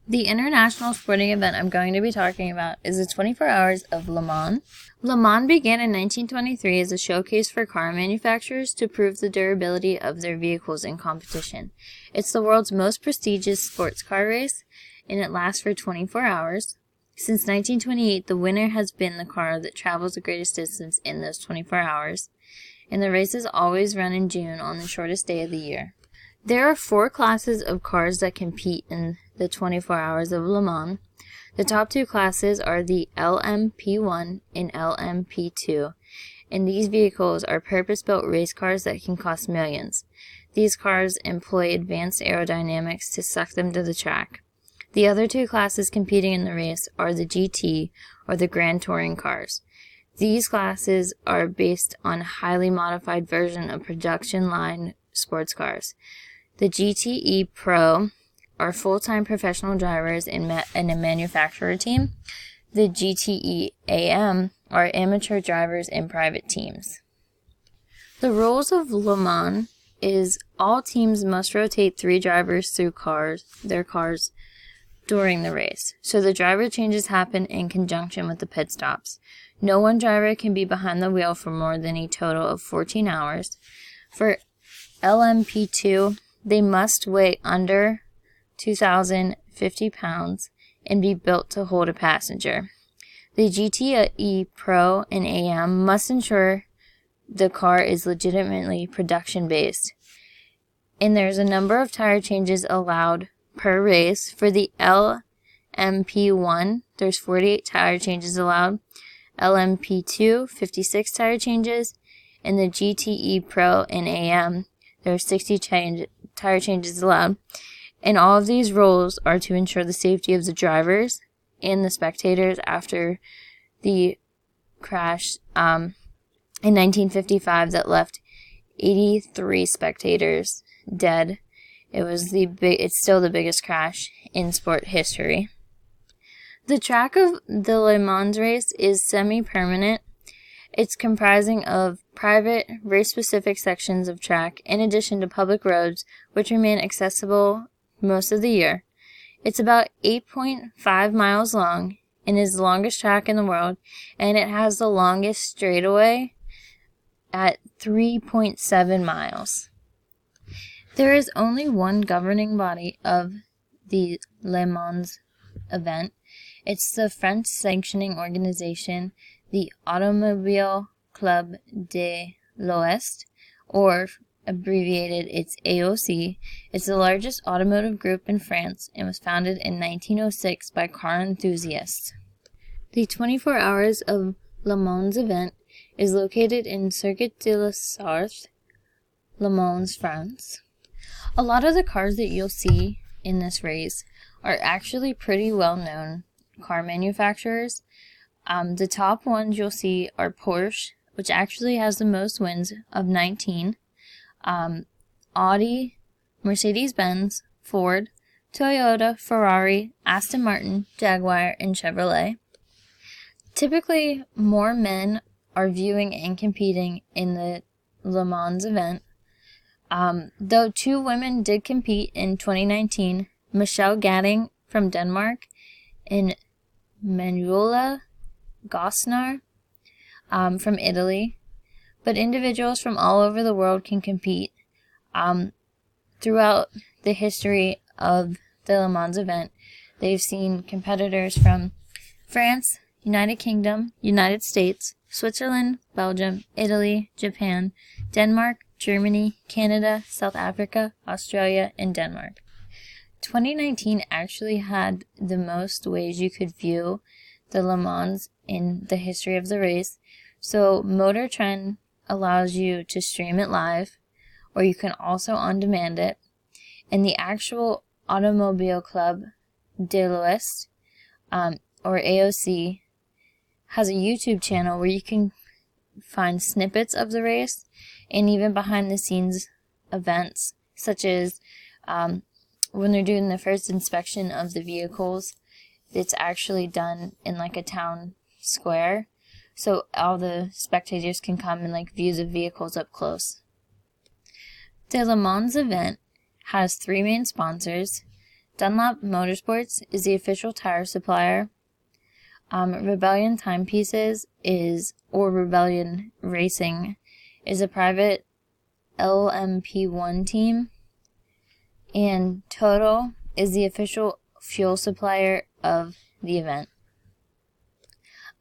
The international sporting event I'm going to be talking about is the 24 Hours of Le Mans. Le Mans began in 1923 as a showcase for car manufacturers to prove the durability of their vehicles in competition. It's the world's most prestigious sports car race, and it lasts for 24 hours. Since 1928, the winner has been the car that travels the greatest distance in those 24 hours, and the races always run in June on the shortest day of the year. There are 4 classes of cars that compete in the 24 Hours of Le Mans. The top 2 classes are the LMP1 and LMP2, and these vehicles are purpose-built race cars that can cost millions. These cars employ advanced aerodynamics to suck them to the track. The other 2 classes competing in the race are the GT, or the Grand Touring cars. These classes are based on a highly modified version of production line sports cars. The GTE Pro are full-time professional drivers in a manufacturer team. The GTE AM are amateur drivers in private teams. The rules of Le Mans is all teams must rotate 3 drivers through their cars during the race, so the driver changes happen in conjunction with the pit stops. No one driver can be behind the wheel for more than a total of 14 hours. For LMP2, they must weigh under 2,050 pounds and be built to hold a passenger. The GTE Pro and AM must ensure the car is legitimately production-based, and there's a number of tire changes allowed per race. For the LMP1, there's 48 tire changes allowed, LMP2, 56 tire changes, and the GTE Pro and AM, there's 60 tire changes allowed. And all of these rules are to ensure the safety of the drivers and the spectators after the crash in 1955 that left 83 spectators dead. It's still the biggest crash in sport history. The track of the Le Mans race is semi-permanent. It's comprising of private, race-specific sections of track in addition to public roads, which remain accessible most of the year. It's about 8.5 miles long and is the longest track in the world, and it has the longest straightaway at 3.7 miles. There is only one governing body of the Le Mans event. It's the French sanctioning organization, the Automobile Club de l'Ouest, or abbreviated, it's AOC. It's the largest automotive group in France and was founded in 1906 by car enthusiasts. The 24 Hours of Le Mans event is located in Circuit de la Sarthe, Le Mans, France. A lot of the cars that you'll see in this race are actually pretty well-known car manufacturers. The top ones you'll see are Porsche, which actually has the most wins of 19, Audi, Mercedes-Benz, Ford, Toyota, Ferrari, Aston Martin, Jaguar, and Chevrolet. Typically, more men are viewing and competing in the Le Mans event. Though 2 women did compete in 2019, Michelle Gatting from Denmark and Manuela Gosnar from Italy. But individuals from all over the world can compete. Throughout the history of the Le Mans event, they've seen competitors from France, United Kingdom, United States, Switzerland, Belgium, Italy, Japan, Denmark, Germany, Canada, South Africa, Australia, and Denmark. 2019 actually had the most ways you could view the Le Mans in the history of the race. So Motor Trend allows you to stream it live, or you can also on-demand it. And the actual Automobile Club de l'Ouest, or AOC, has a YouTube channel where you can find snippets of the race and even behind-the-scenes events, such as when they're doing the first inspection of the vehicles. It's actually done in like a town square, so all the spectators can come and view the vehicles up close. The Le Mans event has 3 main sponsors. Dunlop Motorsports is the official tire supplier. Rebellion Timepieces or Rebellion Racing is a private LMP1 team. And Total is the official fuel supplier of the event.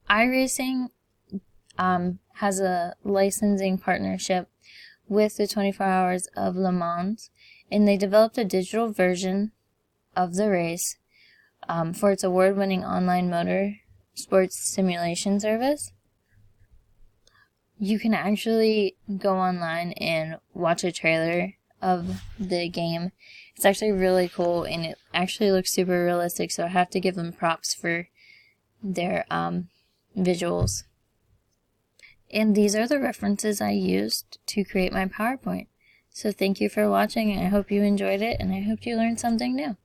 iRacing has a licensing partnership with the 24 Hours of Le Mans, and they developed a digital version of the race for its award-winning online motor sports simulation service. You can actually go online and watch a trailer of the game. It's actually really cool, and it actually looks super realistic, so I have to give them props for their visuals. And these are the references I used to create my PowerPoint. So thank you for watching, and I hope you enjoyed it, and I hope you learned something new.